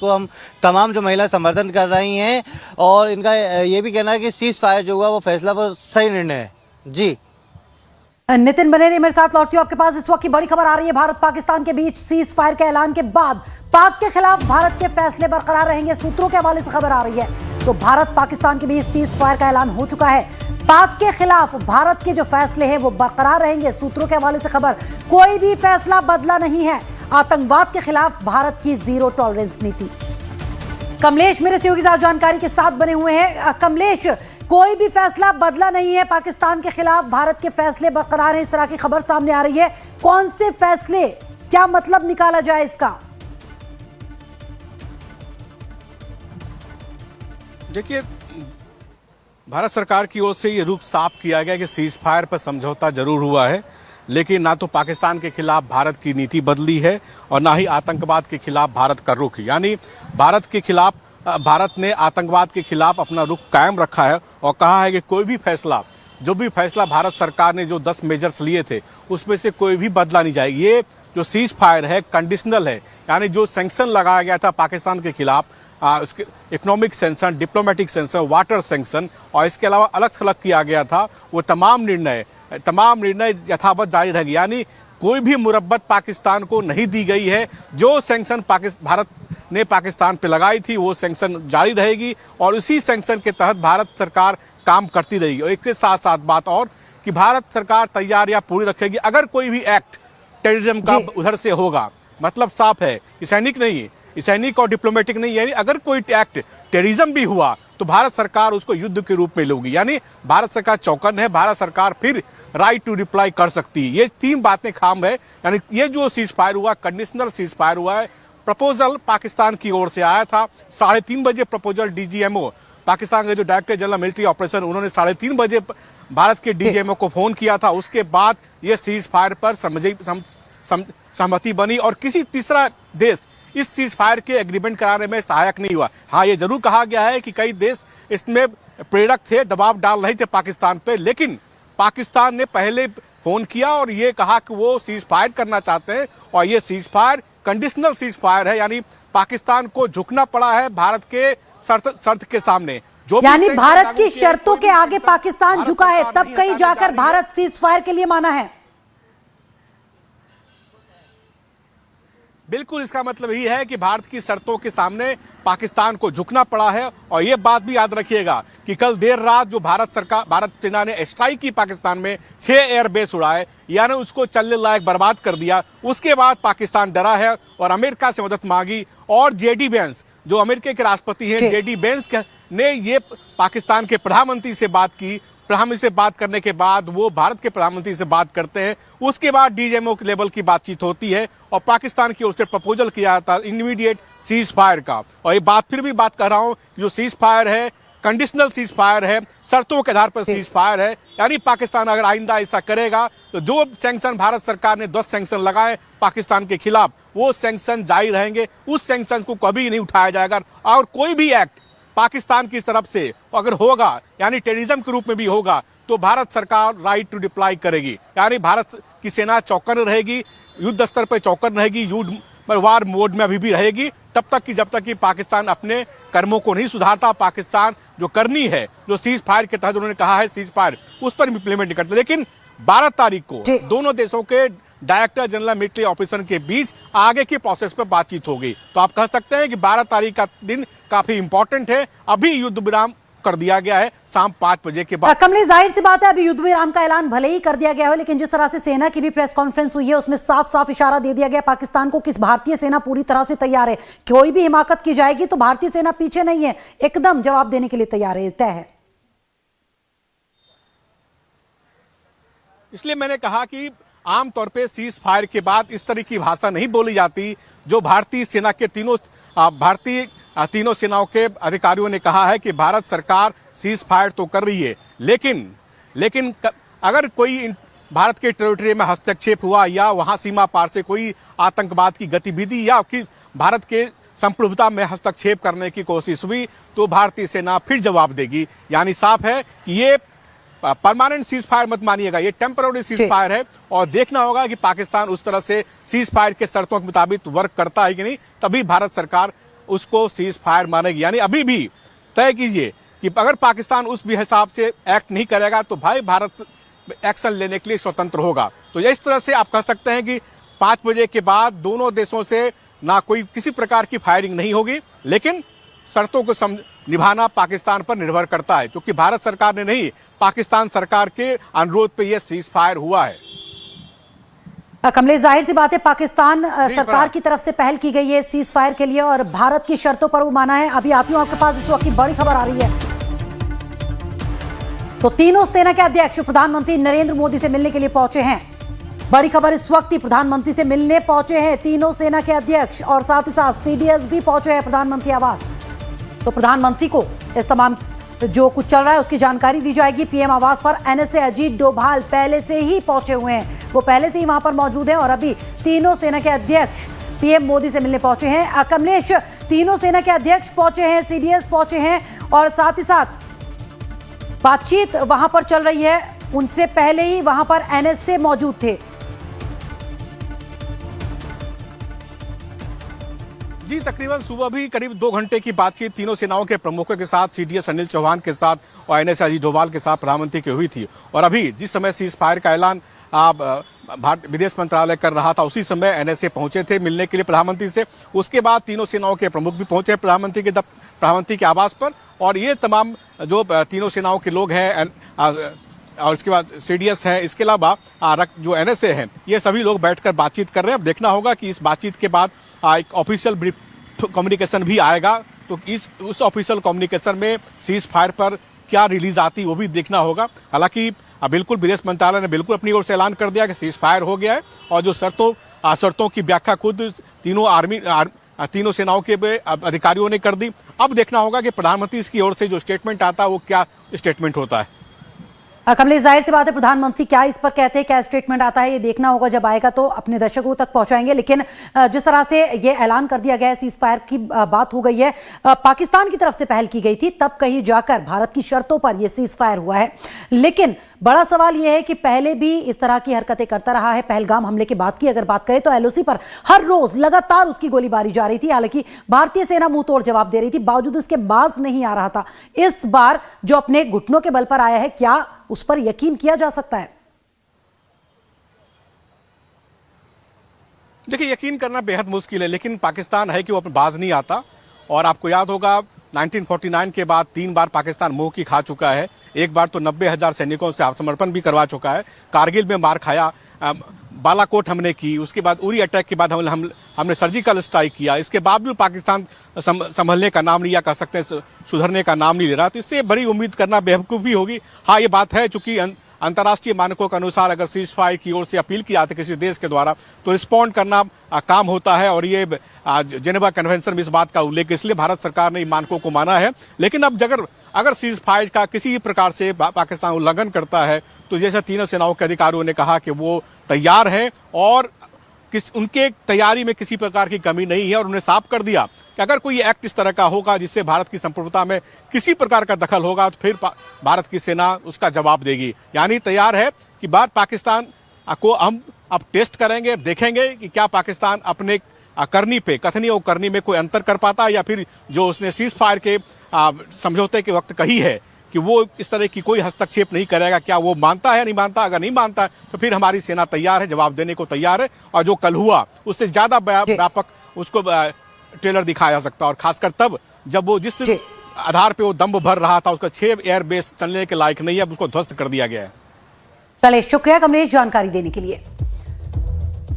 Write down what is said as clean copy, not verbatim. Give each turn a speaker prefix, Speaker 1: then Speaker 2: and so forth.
Speaker 1: को हम तमाम जो महिला समर्थन कर रही हैं और इनका ये भी कहना है कि सीज फायर जो हुआ वो फैसला वो सही निर्णय है। जी
Speaker 2: नितिन बनेरी मेरे साथ लौटती हूँ आपके पास। इस वक्त की बड़ी खबर आ रही है, भारत पाकिस्तान के बीच सीज फायर के ऐलान के बाद पाक के खिलाफ भारत के फैसले बरकरार रहेंगे। सूत्रों के हवाले से खबर आ रही है तो भारत पाकिस्तान के बीच सीज फायर का ऐलान हो चुका है। पाक के खिलाफ भारत के जो फैसले हैं वो बरकरार रहेंगे। सूत्रों के हवाले से खबर, कोई भी फैसला बदला नहीं है। आतंकवाद के खिलाफ भारत की जीरो टॉलरेंस नीति। कमलेश मेरे सहयोगी साथ जानकारी के साथ बने हुए हैं। कमलेश, कोई भी फैसला बदला नहीं है, पाकिस्तान के खिलाफ भारत के फैसले बरकरार हैं, इस तरह की खबर सामने आ रही है। कौन से फैसले, क्या मतलब निकाला जाए इसका?
Speaker 3: देखिए, भारत सरकार की ओर से ये रुख साफ किया गया कि सीज फायर पर समझौता जरूर हुआ है, लेकिन ना तो पाकिस्तान के खिलाफ भारत की नीति बदली है और ना ही आतंकवाद के खिलाफ भारत का रुख। यानी भारत ने आतंकवाद के खिलाफ अपना रुख कायम रखा है और कहा है कि कोई भी फैसला, जो भी फैसला भारत सरकार ने जो 10 मेजर्स लिए थे उसमें से कोई भी बदला नहीं जाएगी। ये जो सीज फायर है कंडीशनल है, यानी जो सैंक्शन लगाया गया था पाकिस्तान के खिलाफ, उसके economic sanction, diplomatic sanction, water sanction और इसके अलावा अलग थलग किया गया था, वो तमाम निर्णय यथावत जारी रहेंगे। यानी कोई भी मुरब्बत पाकिस्तान को नहीं दी गई है। जो सैंक्शन भारत ने पाकिस्तान पे लगाई थी वो सैंक्शन जारी रहेगी और उसी सैंक्शन के तहत भारत सरकार काम करती रहेगी। और इसके साथ साथ बात और कि भारत सरकार तैयारियां पूरी रखेगी। अगर कोई भी एक्ट टेररिज्म का उधर से होगा, मतलब साफ है, सैनिक और डिप्लोमेटिक नहीं, यानी अगर कोई एक्ट टेररिज्म भी हुआ तो भारत सरकार उसको युद्ध के रूप में लेगी। यानी भारत सरकार चौकन है, भारत सरकार फिर राइट टू रिप्लाई कर सकती है। ये 3 बातें खाम है। यानी ये जो सीज फायर हुआ, कंडीशनल सीज फायर हुआ है। प्रपोजल पाकिस्तान की ओर से आया था 3:30 बजे। प्रपोजल डीजीएमओ, पाकिस्तान के जो डायरेक्टर जनरल मिलिट्री ऑपरेशन, उन्होंने 3:30 बजे भारत के डीजीएमओ को फोन किया था। उसके बाद ये सीज फायर पर सहमति बनी और किसी तीसरा देश इस सीज फायर के एग्रीमेंट कराने में सहायक नहीं हुआ। हाँ, ये जरूर कहा गया है कि कई देश इसमें प्रेरक थे, दबाव डाल रहे थे पाकिस्तान पे, लेकिन पाकिस्तान ने पहले फोन किया और ये कहा कि वो सीज फायर करना चाहते हैं और ये cease fire conditional cease fire है। यानी पाकिस्तान को झुकना पड़ा है भारत के शर्त के सामने। जो
Speaker 2: यानी भारत की शर्तों के आगे पाकिस्तान झुका है, तब कहीं जाकर भारत सीज फायर के लिए माना है।
Speaker 3: बिल्कुल, इसका मतलब यही है कि भारत की शर्तों के सामने पाकिस्तान को झुकना पड़ा है। और ये बात भी याद रखिएगा कि कल देर रात जो भारत सेना ने स्ट्राइक की पाकिस्तान में, 6 एयरबेस उड़ाए, यानी उसको चलने लायक बर्बाद कर दिया। उसके बाद पाकिस्तान डरा है और अमेरिका से मदद मांगी और जेडी वेंस, जो अमेरिका के राष्ट्रपति हैं, जेडी वेंस ने ये पाकिस्तान के प्रधानमंत्री से बात की। प्रधानमंत्री से बात करने के बाद वो भारत के प्रधानमंत्री से बात करते हैं। उसके बाद डीजीएमओ के लेवल की बातचीत होती है और पाकिस्तान की ओर से प्रपोजल किया जाता है इमीडिएट सीज फायर का। और ये बात फिर भी बात कर रहा हूं, जो सीज फायर है कंडीशनल सीज फायर है, शर्तों के आधार पर सीज फायर है। यानी पाकिस्तान अगर आइंदा ऐसा करेगा तो जो सैंक्शन भारत सरकार ने 10 सैंक्शन लगाए पाकिस्तान के खिलाफ, वो सैंक्शन जारी रहेंगे। उस सैंक्शन को कभी नहीं उठाया जाएगा और कोई भी एक्ट पाकिस्तान की तरफ से अगर होगा, यानी टेररिज्म के रूप में भी होगा, तो भारत सरकार राइट टू रिप्लाई करेगी। यानी भारत की सेना चौकन रहेगी, युद्ध स्तर पर चौकन रहेगी, युद्ध वार मोड में अभी भी रहेगी जब तक कि पाकिस्तान अपने कर्मों को नहीं सुधारता। पाकिस्तान जो करनी है, जो सीज फायर के तहत उन्होंने कहा है सीज फायर, उस पर इम्प्लीमेंट नहीं करते। लेकिन 12 तारीख को दोनों देशों के डायरेक्टर जनरल मिलिट्री ऑपरेशन के बीच आगे की प्रोसेस पर बातचीत होगी। तो आप कह सकते हैं कि 12 तारीख का दिन काफी इंपॉर्टेंट है। अभी युद्ध विराम कर दिया गया है शाम 5 बजे के बाद।
Speaker 2: कमलेश, जाहिर सी बात है अभी युद्ध विराम का ऐलान भले ही कर दिया गया हो, लेकिन जिस तरह से सेना की भी प्रेस कॉन्फ्रेंस हुई है उसमें साफ साफ इशारा दे दिया गया पाकिस्तान को कि भारतीय सेना पूरी तरह से तैयार है। कोई भी हिमाकत की जाएगी तो भारतीय सेना पीछे नहीं है, एकदम जवाब देने के लिए तैयार है, तय है।
Speaker 3: इसलिए मैंने कहा कि आमतौर पे सीज फायर के बाद इस तरह की भाषा नहीं बोली जाती। जो भारतीय सेना के तीनों सेनाओं के अधिकारियों ने कहा है कि भारत सरकार सीज फायर तो कर रही है, लेकिन अगर कोई भारत के टेरिटरी में हस्तक्षेप हुआ या वहां सीमा पार से कोई आतंकवाद की गतिविधि या कि भारत के संप्रभुता में हस्तक्षेप करने की कोशिश हुई तो भारतीय सेना फिर जवाब देगी। यानी साफ है कि ये परमानेंट सीज फायर मत मानिएगा, ये टेम्पररी सीज फायर है और देखना होगा कि पाकिस्तान उस तरह से सीज फायर के शर्तों के मुताबिक वर्क करता है कि नहीं, तभी भारत सरकार उसको सीज फायर मानेगी। यानी अभी भी तय कीजिए कि अगर पाकिस्तान उस भी हिसाब से एक्ट नहीं करेगा तो भाई भारत एक्शन लेने के लिए स्वतंत्र होगा। तो इस तरह से आप कह सकते हैं कि 5 बजे के बाद दोनों देशों से ना कोई किसी प्रकार की फायरिंग नहीं होगी, लेकिन शर्तों को निभाना पाकिस्तान पर निर्भर करता है, क्योंकि भारत सरकार ने नहीं, पाकिस्तान सरकार के अनुरोध पे यह सीज फायर हुआ है।
Speaker 2: कमलेश, जाहिर सी बात है पाकिस्तान सरकार की तरफ से पहल की गई है सीज फायर के लिए और भारत की शर्तों पर वो माना है। अभी आती हूं आपके पास, इस वक्त की बड़ी खबर आ रही है। तो तीनों सेना के अध्यक्ष प्रधानमंत्री नरेंद्र मोदी से मिलने के लिए पहुंचे हैं। बड़ी खबर इस वक्त ही, प्रधानमंत्री से मिलने पहुंचे हैं तीनों सेना के अध्यक्ष और साथ ही साथ सीडीएस भी पहुंचे हैं प्रधानमंत्री आवास। तो प्रधानमंत्री को इस तमाम जो कुछ चल रहा है उसकी जानकारी दी जाएगी। पीएम आवास पर एनएसए अजीत डोभाल पहले से ही पहुंचे हुए हैं, वो पहले से ही वहां पर मौजूद हैं और अभी तीनों सेना के अध्यक्ष पीएम मोदी से मिलने पहुंचे हैं। कमलेश, तीनों सेना के अध्यक्ष पहुंचे हैं, सीडीएस पहुंचे हैं और साथ ही साथ बातचीत वहां पर चल रही है। उनसे पहले ही वहां पर एनएसए मौजूद थे।
Speaker 3: जी, तकरीबन सुबह भी करीब 2 घंटे की बातचीत तीनों सेनाओं के प्रमुखों के साथ, सीडीएस अनिल चौहान के साथ और एनएसए अजीत डोभाल के साथ प्रधानमंत्री की हुई थी। और अभी जिस समय सीज फायर का ऐलान भारत विदेश मंत्रालय कर रहा था, उसी समय एनएसए पहुंचे थे मिलने के लिए प्रधानमंत्री से। उसके बाद तीनों सेनाओं के प्रमुख भी पहुंचे प्रधानमंत्री के आवास पर और ये तमाम जो तीनों सेनाओं के लोग हैं और इसके बाद सीडीएस है, इसके अलावा जो एनएसए हैं, ये सभी लोग बैठकर बातचीत कर रहे हैं। अब देखना होगा कि इस बातचीत के बाद एक ऑफिशियल कम्युनिकेशन भी आएगा, तो उस ऑफिशियल कम्युनिकेशन में सीज फायर पर क्या रिलीज आती वो भी देखना होगा। हालांकि बिल्कुल विदेश मंत्रालय ने बिल्कुल अपनी ओर से ऐलान कर दिया कि सीज फायर हो गया है और जो शर्तों की व्याख्या खुद तीनों सेनाओं के अधिकारियों ने कर दी। अब देखना होगा कि प्रधानमंत्री की ओर से जो स्टेटमेंट आता है वो क्या स्टेटमेंट होता है।
Speaker 2: कमलेश, जाहिर सी बात है प्रधानमंत्री क्या इस पर कहते हैं, क्या स्टेटमेंट आता है, ये देखना होगा। जब आएगा तो अपने दर्शकों तक पहुंचाएंगे। लेकिन जिस तरह से ये ऐलान कर दिया गया है, सीज फायर की बात हो गई है, पाकिस्तान की तरफ से पहल की गई थी, तब कहीं जाकर भारत की शर्तों पर यह सीज फायर हुआ है। लेकिन बड़ा सवाल यह है कि पहले भी इस तरह की हरकतें करता रहा है। पहलगाम हमले की बात की अगर बात करें तो एलओसी पर हर रोज लगातार उसकी गोलीबारी जा रही थी। हालांकि भारतीय सेना मुंह तोड़ जवाब दे रही थी, बावजूद इसके बाज नहीं आ रहा था। इस बार जो अपने घुटनों के बल पर आया है, क्या उस पर यकीन किया जा सकता है?
Speaker 3: देखिए, यकीन करना बेहद मुश्किल है, लेकिन पाकिस्तान है कि वो अपने बाज नहीं आता। और आपको याद होगा 1949 के बाद 3 बार पाकिस्तान मुंह की खा चुका है। एक बार तो 90,000 सैनिकों से आत्मसमर्पण भी करवा चुका है, कारगिल में मार खाया, बालाकोट हमने की, उसके बाद उरी अटैक के बाद हमने सर्जिकल स्ट्राइक किया। इसके बावजूद पाकिस्तान संभलने का नाम नहीं, या कह सकते हैं सुधरने का नाम नहीं ले रहा। तो इससे बड़ी उम्मीद करना बेवकूफ़ी होगी। हाँ, ये बात है, चूंकि अंतर्राष्ट्रीय मानकों के अनुसार अगर सीज फायर की ओर से अपील की जाती है किसी देश के द्वारा तो रिस्पॉन्ड करना काम होता है, और ये जेनेवा कन्वेंशन में इस बात का उल्लेख, इसलिए भारत सरकार ने इन मानकों को माना है। लेकिन अब अगर सीज फायर का किसी प्रकार से पाकिस्तान उल्लंघन करता है तो जैसे तीनों सेनाओं के अधिकारियों ने कहा कि वो तैयार है और उनके तैयारी में किसी प्रकार की कमी नहीं है, और उन्होंने साफ कर दिया कि अगर कोई एक्ट इस तरह का होगा जिससे भारत की संप्रभुता में किसी प्रकार का दखल होगा तो फिर भारत की सेना उसका जवाब देगी। यानी तैयार है कि बाद पाकिस्तान को हम अब टेस्ट करेंगे, देखेंगे कि क्या पाकिस्तान अपने करनी पे, कथनी और करनी में कोई अंतर कर पाता है, या फिर जो उसने सीज फायर के समझौते के वक्त कही है कि वो इस तरह की कोई हस्तक्षेप नहीं करेगा, क्या वो मानता है या नहीं मानता। अगर नहीं मानता है तो फिर हमारी सेना तैयार है, जवाब देने को तैयार है, और जो कल हुआ उससे ज्यादा व्यापक उसको ट्रेलर दिखाया जा सकता है। और खासकर तब जब वो जिस आधार पे वो दम भर रहा था, उसका 6 एयरबेस चलने के लायक नहीं है, उसको ध्वस्त कर दिया गया है।
Speaker 2: चलिए, शुक्रिया कमलेश जानकारी देने के लिए।